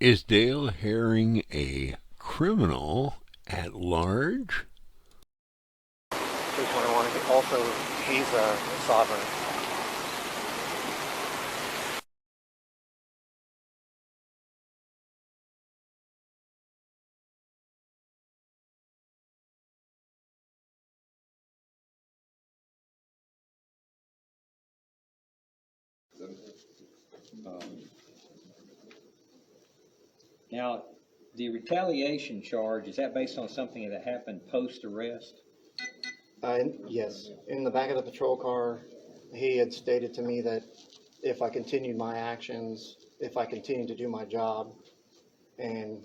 Is Dale Herring a criminal at large? Case 101. Also, he's a sovereign. Now, the retaliation charge, is that based on something that happened post-arrest? Yes. In the back of the patrol car, he had stated to me that if I continued my actions, if I continued to do my job and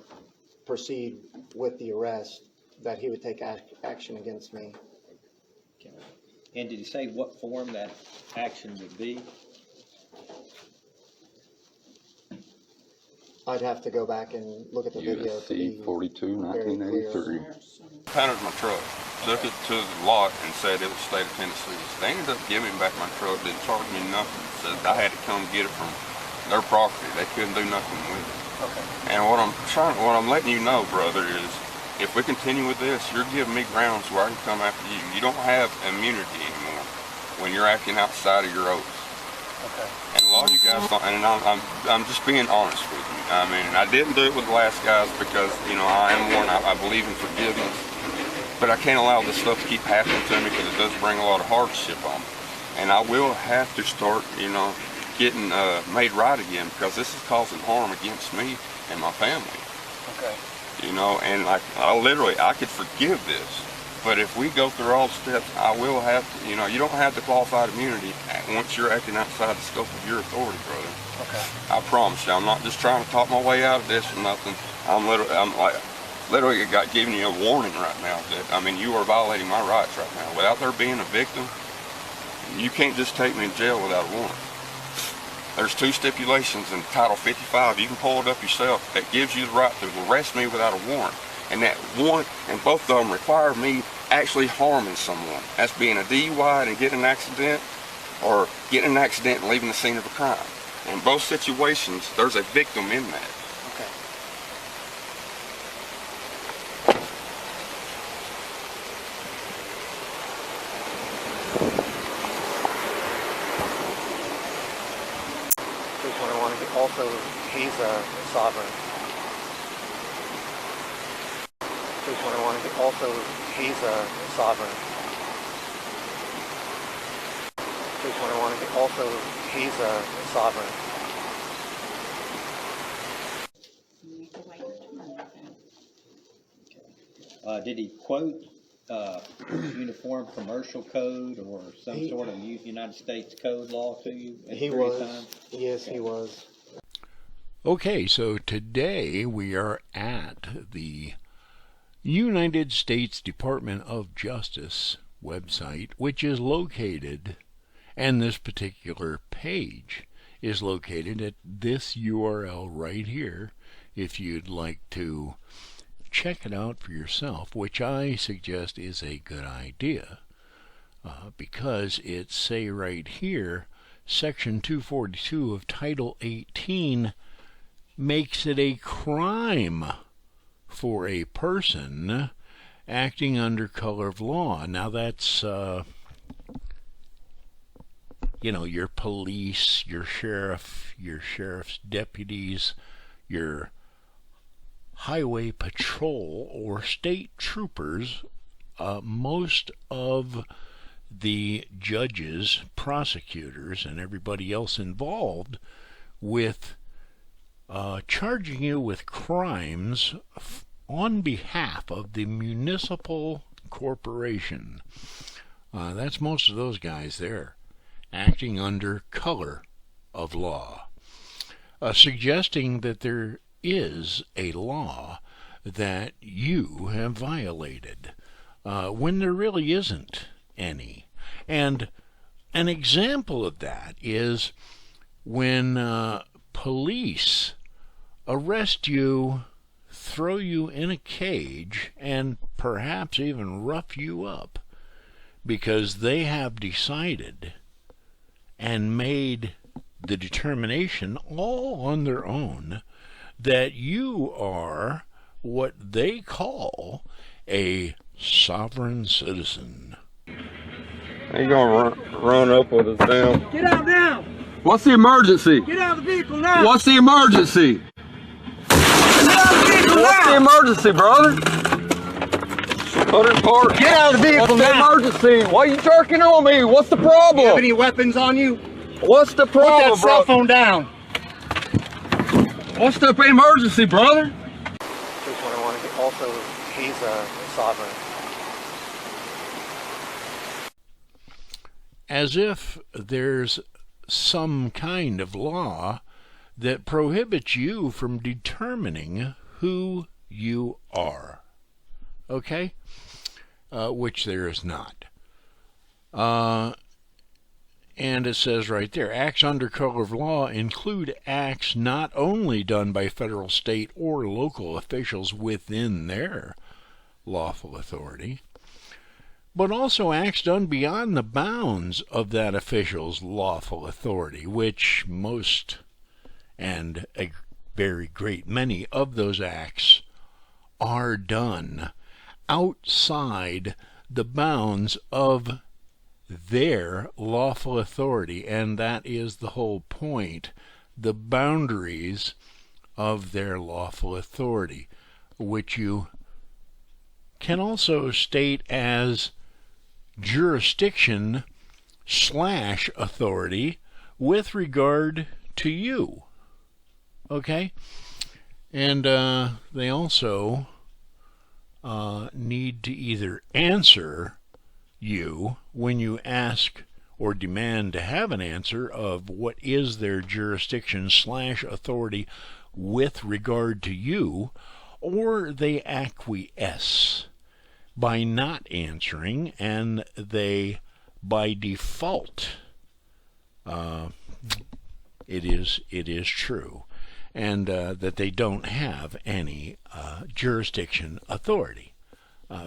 proceed with the arrest, that he would take action against me. Okay. And did he say what form that action would be? I'd have to go back and look at the video to USC be 42, very clear. 1983. Pounded my truck, took it to the lot and said it was state of Tennessee. They ended up giving me back my truck, didn't charge me nothing. Said I had to come get it from their property. They couldn't do nothing with it. Okay. And what I'm letting you know, brother, is if we continue with this, you're giving me grounds where I can come after you. You don't have immunity anymore when you're acting outside of your oath. Okay. And a lot of you guys don't, and I'm just being honest with you. I mean, I didn't do it with the last guys because, you know, I am one, I believe in forgiveness. But I can't allow this stuff to keep happening to me because it does bring a lot of hardship on me. And I will have to start, you know, getting made right again because this is causing harm against me and my family. Okay. You know, and like, I could forgive this. But if we go through all the steps, I will have to, you know, you don't have the qualified immunity once you're acting outside the scope of your authority, brother. Okay. I promise you, I'm not just trying to talk my way out of this or nothing. I'm literally giving you a warning right now that, I mean, you are violating my rights right now. Without there being a victim, you can't just take me to jail without a warrant. There's 2 stipulations in Title 55, you can pull it up yourself, that gives you the right to arrest me without a warrant. And that one, and both of them require me actually harming someone. That's being a DUI and getting an accident, or getting an accident and leaving the scene of a crime. In both situations, there's a victim in that. Okay. Case 101. Also, he's a sovereign. Case 101. Also, he's a sovereign. Case 101. Also, he's a sovereign. Did he quote Uniform Commercial Code or some sort of United States Code law to you at He various was. times? Yes, he was. Okay, so today we are at the United States Department of Justice website, which is located, and this particular page is located at this URL right here if you'd like to check it out for yourself, which I suggest is a good idea because it say right here, Section 242 of Title 18 makes it a crime for a person acting under color of law. Now that's, you know, your police, your sheriff, your sheriff's deputies, your highway patrol or state troopers, most of the judges, prosecutors, and everybody else involved with charging you with crimes on behalf of the municipal corporation. That's most of those guys there, acting under color of law, suggesting that there is a law that you have violated when there really isn't any. And an example of that is when police arrest you, throw you in a cage, and perhaps even rough you up because they have decided and made the determination all on their own that you are what they call a sovereign citizen. Ain't gonna run up with us now. Get out now! What's the emergency? Get out of the vehicle now! What's the emergency? Get out of the vehicle What's the now! emergency, brother? Put it in park. Get out of the vehicle What's the now! emergency? Why you jerking on me? What's the Do you problem? have any weapons on you? What's the Put problem, that cell bro? phone down. What's the emergency, brother? 221. Also, he's a sovereign. As if there's some kind of law that prohibits you from determining who you are. Okay? Which there is not. And it says right there, acts under color of law include acts not only done by federal, state, or local officials within their lawful authority, but also acts done beyond the bounds of that official's lawful authority, which most and a very great many of those acts are done outside the bounds of their lawful authority, and that is the whole point, the boundaries of their lawful authority, which you can also state as jurisdiction / authority with regard to you. Okay? And they also need to either answer you when you ask or demand to have an answer of what is their jurisdiction / authority with regard to you, or they acquiesce by not answering, and they by default it is true, and that they don't have any jurisdiction authority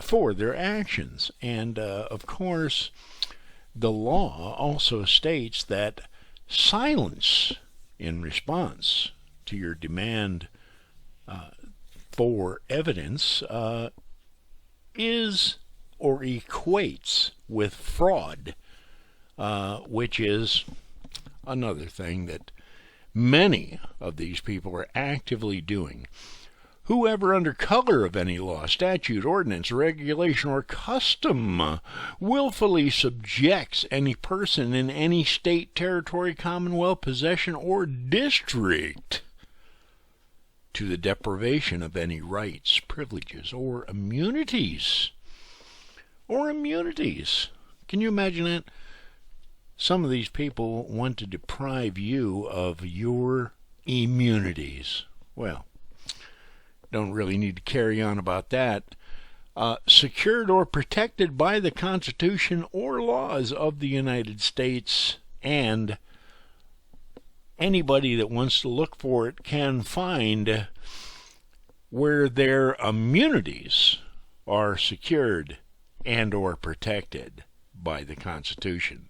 for their actions. And of course, the law also states that silence in response to your demand for evidence is or equates with fraud, which is another thing that many of these people are actively doing. Whoever, under color of any law, statute, ordinance, regulation, or custom, willfully subjects any person in any state, territory, commonwealth, possession, or district to the deprivation of any rights, privileges, or immunities. Can you imagine that? Some of these people want to deprive you of your immunities. Well, don't really need to carry on about that. Secured or protected by the Constitution or laws of the United States, and anybody that wants to look for it can find where their immunities are secured and or protected by the Constitution.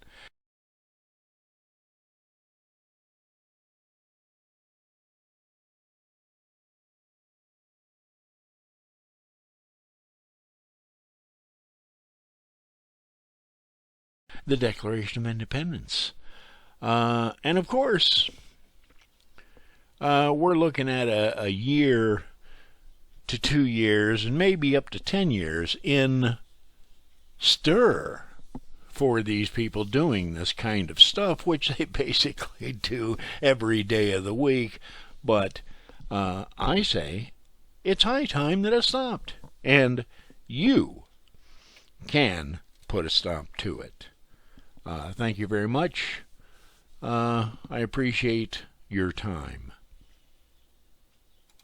The Declaration of Independence. And of course, we're looking at a year to 2 years and maybe up to 10 years in stir for these people doing this kind of stuff, which they basically do every day of the week. But I say it's high time that it stopped, and you can put a stop to it. Thank you very much. I appreciate your time.